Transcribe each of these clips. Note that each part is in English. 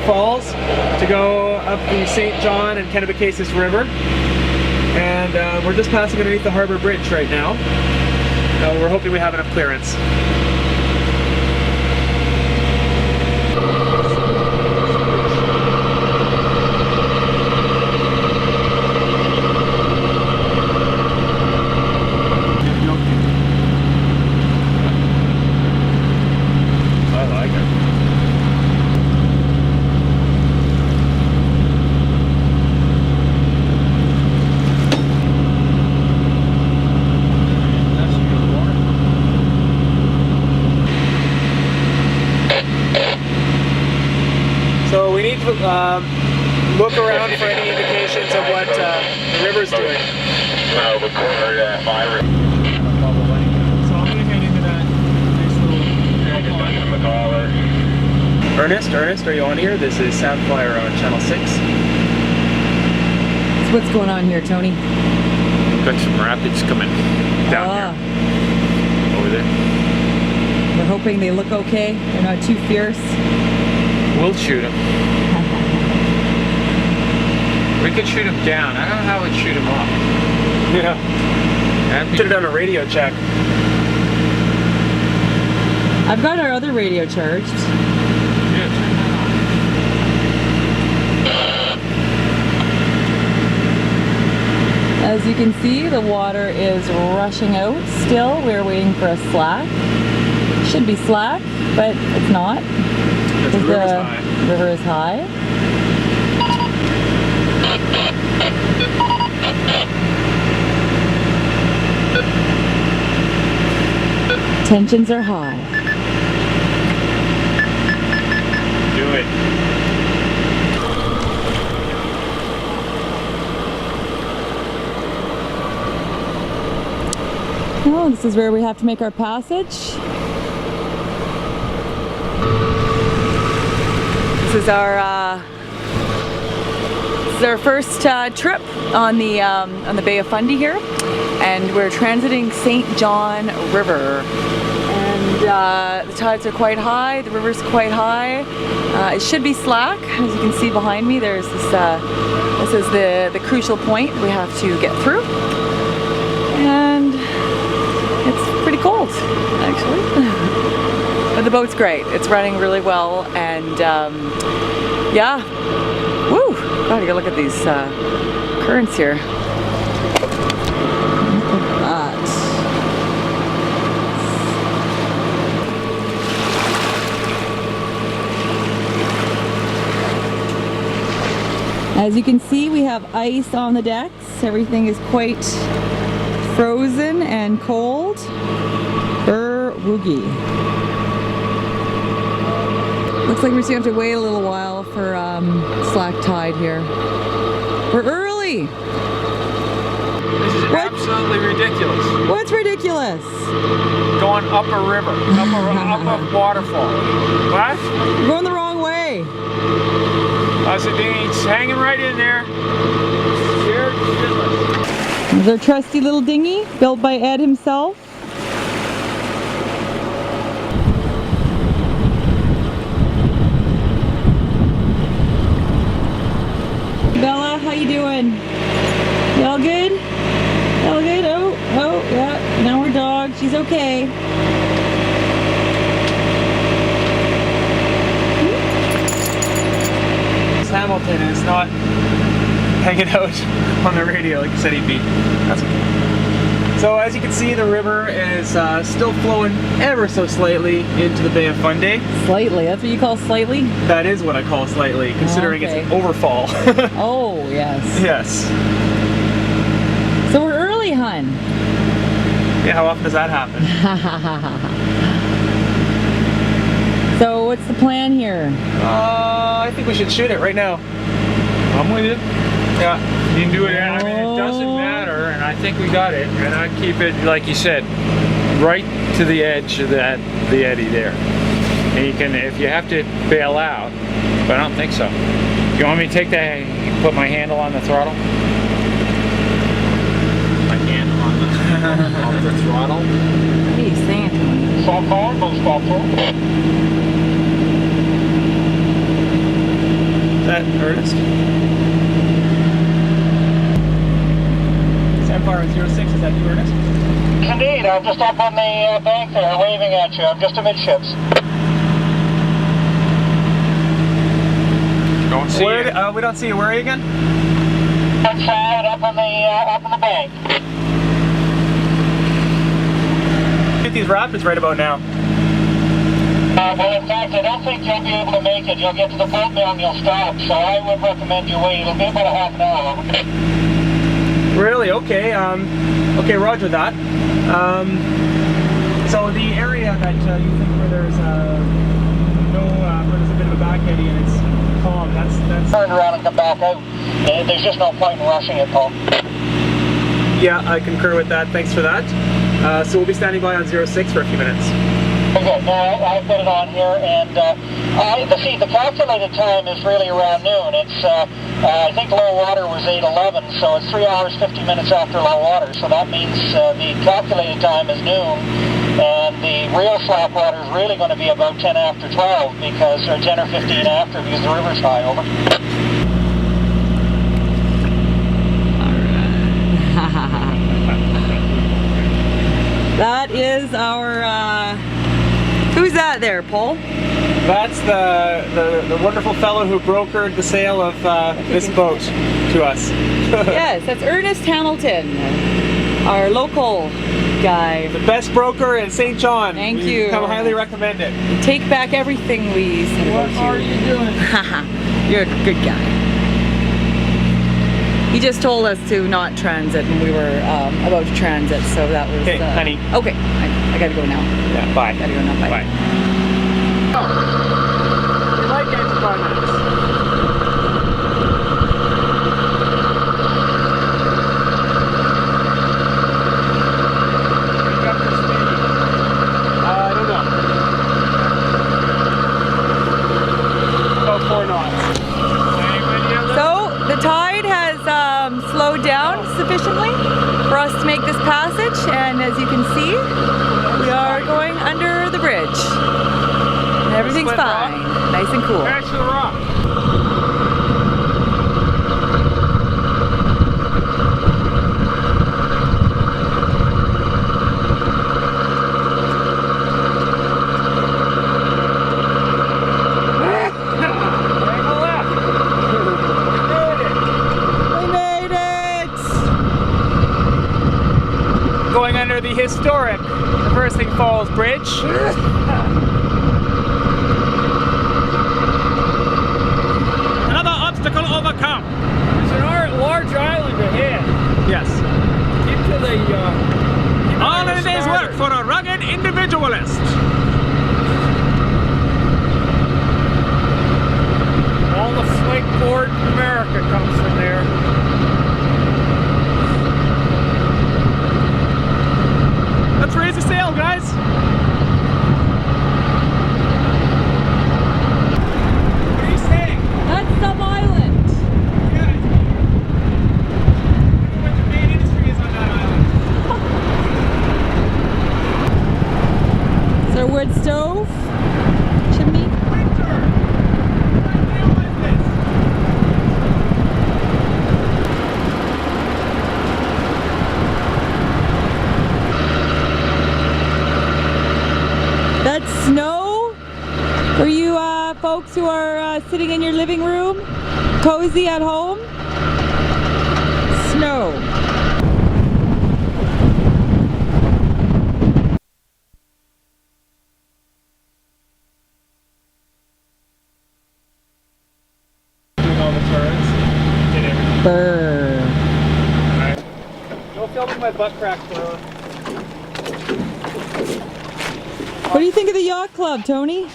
Falls to go up the St. John and Kennebecasis River. And we're just passing underneath the Harbor Bridge right now. We're hoping we have enough clearance. So we need to look around for any indications of what the river's doing. The corner of that fire. So I'm going to head into that nice little Ernest, are you on here? This is Samfire on Channel 6. So what's going on here, Tony? Got some rapids coming down here. Over there. We're hoping they look okay. They're not too fierce. We'll shoot them. We could shoot them down. I don't know how we'd shoot them up. Yeah. Should have done a radio check. I've got our other radio charged. Yeah, turn that on. As you can see, the water is rushing out still. We're waiting for a slack. Should be slack, but it's not. The river's high. River is high. Tensions are high. Do it. Oh, this is where we have to make our passage. This is our first trip on the Bay of Fundy here, and we're transiting St. John River. And the tides are quite high. The river's quite high. It should be slack, as you can see behind me. There's this. This is the crucial point we have to get through, and it's pretty cold, actually. But the boat's great. It's running really well, and yeah, woo! God, you gotta look at these currents here. Look at that. As you can see, we have ice on the decks. Everything is quite frozen and cold. Woogie. Looks like we're just going to have to wait a little while for slack tide here. We're early! This is absolutely ridiculous. What's ridiculous? Going up a river, up a waterfall. What? We're going the wrong way. That's the dinghy. It's hanging right in there. Scared shitless. There's our trusty little dinghy, built by Ed himself. Bella, how you doing? You all good? All good? Oh, yeah. Now we're dogged. She's okay. Hamilton is not hanging out on the radio like you said he'd be. That's okay. So as you can see, the river is still flowing ever so slightly into the Bay of Fundy. Slightly? That's what you call slightly? That is what I call slightly, considering it's an overfall. Oh, yes. Yes. So we're early, hun. Yeah, how often does that happen? So what's the plan here? I think we should shoot it right now. I'm with you. Yeah. You can do it. I mean, it doesn't matter, and I think we got it. And I keep it, like you said, right to the edge of the eddy there. And you can, if you have to bail out, but I don't think so. You want me to take that? Put my handle on the throttle. My hand on the throttle. What are you saying to me? Stop. Is that Ernest? Samfire 06, is that you, Ernest? Indeed, I'm just up on the bank there waving at you. I'm just amidships. Don't see Where, you. we don't see you. Where are you again? Outside, up on the bank. Hit these rapids right about now. Well, in fact, I don't think you'll be able to make it. You'll get to the boat mill and you'll stop, so I would recommend you wait. It'll be about a half an hour. Really? Okay. Okay, roger that. So the area that you think where there's where there's a bit of a back eddy and it's calm, that's... Turn around and come back out. There's just no point in rushing it, Paul. Yeah, I concur with that. Thanks for that. So we'll be standing by on 06 for a few minutes. Okay, now I've got it on here, and the calculated time is really around noon. It's I think low water was 8:11, so it's 3 hours 50 minutes after low water. So that means the calculated time is noon, and the real slack water is really going to be about 10 after 12 because or 10 or 15 after because the river's high. Over. That is our, who's that there, Paul? That's the wonderful fellow who brokered the sale of this boat to us. Yes, that's Ernest Hamilton, our local guy. The best broker in St. John. Thank We you. Come highly recommend it. Take back everything we said about you. What are you doing? You're a good guy. He just told us to not transit when we were about to transit, so that was... Okay, honey. Okay, I gotta go now. Yeah, bye. Gotta go now, bye. Bye. You like anticlimax? I don't know. About 4 knots. So, the tide has slowed down sufficiently for us to make this passage, and as you can see, we are going under the bridge. And everything's Split fine. rock. Nice and cool. Back to the rock. Going under the historic Reversing Falls Bridge. Another obstacle overcome. There's a large island ahead. Yes. Get to the... All in a day's work for a rugged individualist. All the flakeboard in America comes from there. Let's raise the sail, guys. What are you saying? That's some island. Yeah. I wonder what the main industry is on that island. Is there a wood stove? Chimney? That's snow for you folks who are sitting in your living room, cozy at home. Snow. Doing all the turns. Did everything. Brr. Don't film me my butt crack, bro. What do you think of the yacht club, Tony?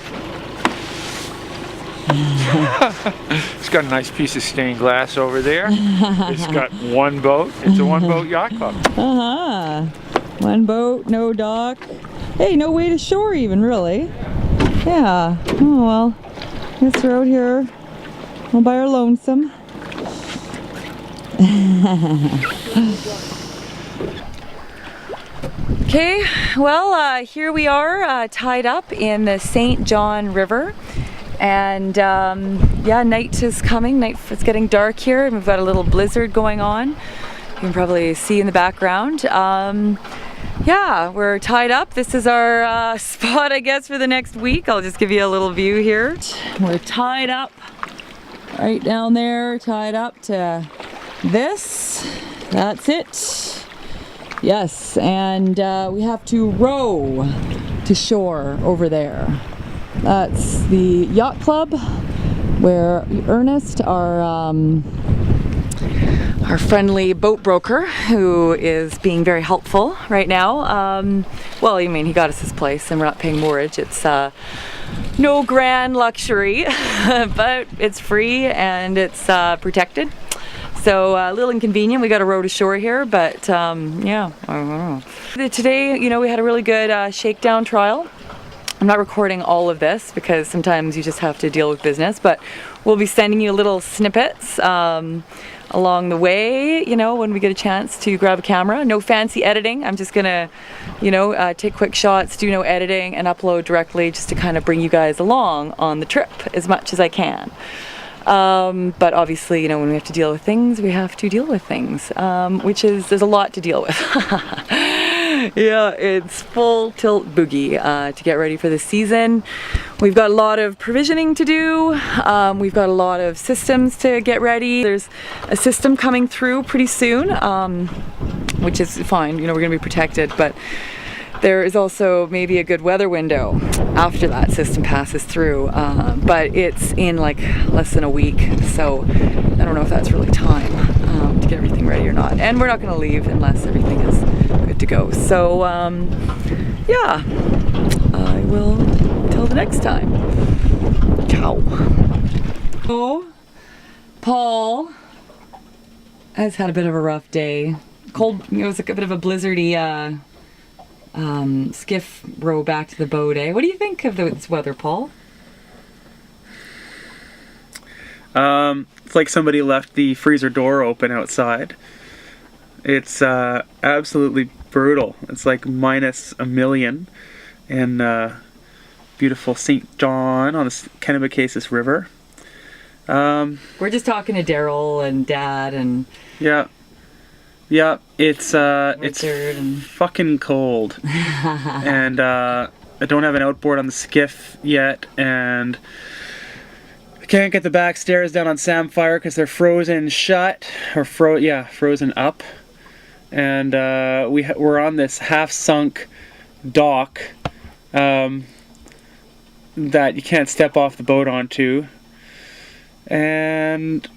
It's got a nice piece of stained glass over there. It's got one boat. It's a one-boat yacht club. Uh-huh. One boat, no dock. Hey, no way to shore even, really. Yeah. Oh, well. Guess we're out here all by our lonesome. Okay, well, here we are tied up in the St. John River, and yeah, night is coming. It's getting dark here, and we've got a little blizzard going on. You can probably see in the background. Yeah, we're tied up. This is our spot, I guess, for the next week. I'll just give you a little view here. We're tied up right down there, tied up to this. That's it. Yes, and we have to row to shore over there. That's the yacht club where Ernest, our friendly boat broker, who is being very helpful right now. Well, I mean, he got us this place and we're not paying mortgage. It's no grand luxury, but it's free and it's protected. So a little inconvenient. We got to row to shore here, but yeah, I don't know. Today, you know, we had a really good shakedown trial. I'm not recording all of this because sometimes you just have to deal with business, but we'll be sending you little snippets along the way, you know, when we get a chance to grab a camera. No fancy editing. I'm just gonna, you know, take quick shots, do no editing, and upload directly just to kind of bring you guys along on the trip as much as I can. But obviously, you know, when we have to deal with things, we have to deal with things, which is, there's a lot to deal with. Yeah, it's full tilt boogie to get ready for the season. We've got a lot of provisioning to do. We've got a lot of systems to get ready. There's a system coming through pretty soon, which is fine. You know, we're going to be protected, but there is also maybe a good weather window after that system passes through, but it's in like less than a week, so I don't know if that's really time to get everything ready or not. And we're not going to leave unless everything is good to go. So yeah, I will till the next time. Ciao. Oh, Paul has had a bit of a rough day. Cold. It was like a bit of a blizzardy skiff row back to the boat, eh? What do you think of this weather, Paul? It's like somebody left the freezer door open outside. It's absolutely brutal. It's like minus a million in beautiful St. John on the Kennebecasis River. We're just talking to Daryl and Dad and yeah, it's fucking cold, and I don't have an outboard on the skiff yet, and I can't get the back stairs down on Samfire because they're frozen shut, or frozen up, and we're on this half-sunk dock that you can't step off the boat onto, and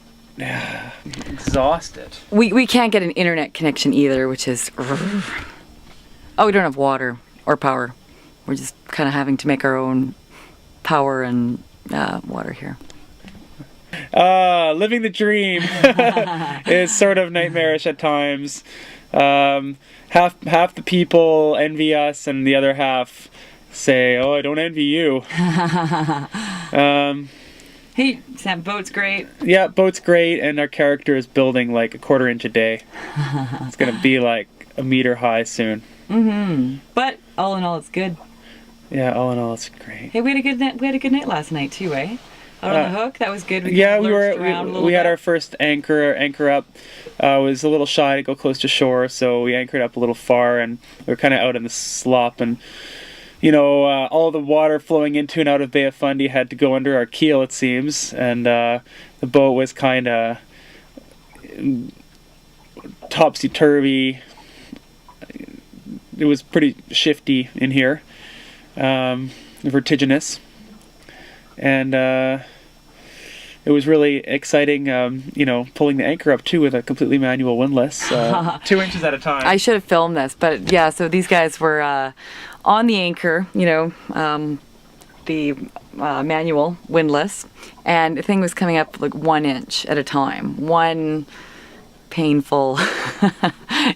exhausted. We can't get an internet connection either, which is oh, we don't have water or power. We're just kind of having to make our own power and water here. Living the dream is sort of nightmarish at times. Half the people envy us and the other half say, oh, I don't envy you. Hey, Sam, boat's great. Yeah, boat's great, and our character is building like a 1/4 inch a day. It's gonna be like a meter high soon. But all in all, it's good. Yeah, all in all, it's great. Hey, we had a good night. We had a good night last night too, eh? Out on the hook, that was good. We had our first anchor up. Was a little shy to go close to shore, so we anchored up a little far, and we were kind of out in the slop, and you know, all the water flowing into and out of Bay of Fundy had to go under our keel, it seems, and the boat was kind of topsy-turvy. It was pretty shifty in here, vertiginous, and it was really exciting, you know, pulling the anchor up too with a completely manual windlass, 2 inches at a time. I should have filmed this, but yeah, so these guys were on the anchor, you know, the manual windlass, and the thing was coming up like 1 inch at a time, one painful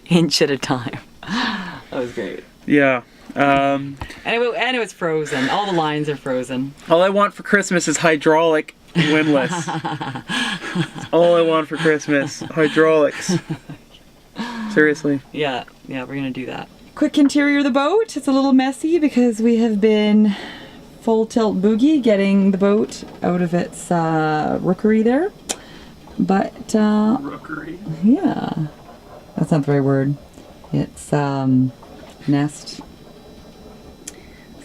inch at a time. That was great. Yeah. And it was frozen. All the lines are frozen. All I want for Christmas is hydraulic windlass. That's all I want for Christmas. Hydraulics. Seriously. Yeah, we're gonna do that. Quick interior of the boat. It's a little messy because we have been full tilt boogie getting the boat out of its rookery there. But Rookery. yeah, that's not the right word. It's nest.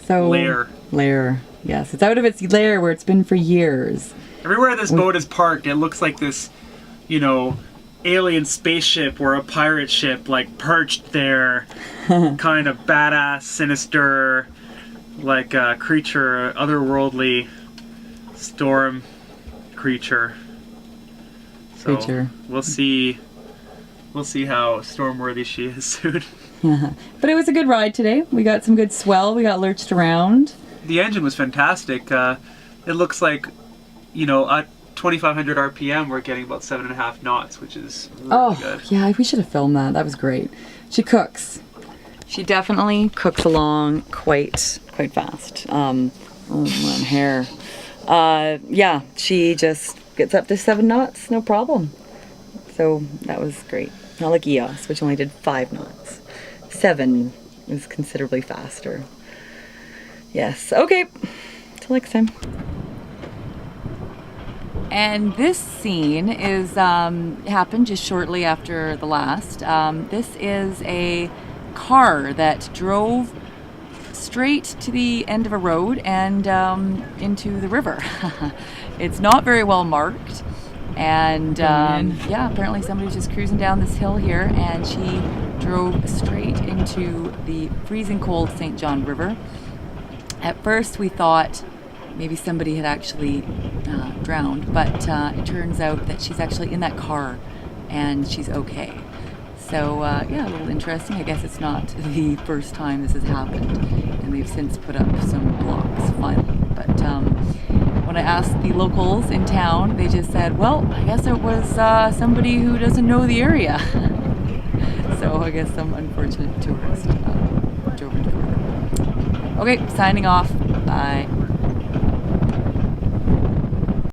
So lair. Yes, it's out of its lair where it's been for years. Everywhere this boat is parked, it looks like this, you know, alien spaceship or a pirate ship, like perched there, kind of badass, sinister, like a creature, otherworldly storm creature. So we'll see how stormworthy she is soon. But it was a good ride today. We got some good swell. We got lurched around. The engine was fantastic. It looks like, you know, at 2,500 RPM, we're getting about 7.5 knots, which is really good. Yeah, we should have filmed that. That was great. She cooks. She definitely cooks along quite fast. Oh, my hair. Yeah, she just gets up to 7 knots, no problem. So that was great. Not like EOS, which only did 5 knots. 7 is considerably faster. Yes, okay. Till next time. And this scene is happened just shortly after the last. This is a car that drove straight to the end of a road and into the river. It's not very well marked, and yeah, apparently somebody was just cruising down this hill here, and she drove straight into the freezing cold St. John River. At first we thought maybe somebody had actually drowned, but it turns out that she's actually in that car and she's okay. So yeah, a little interesting. I guess it's not the first time this has happened, and they've since put up some blocks finally. But when I asked the locals in town, they just said, well, I guess it was somebody who doesn't know the area. So I guess some unfortunate tourist drove into the river. Okay, signing off. Bye.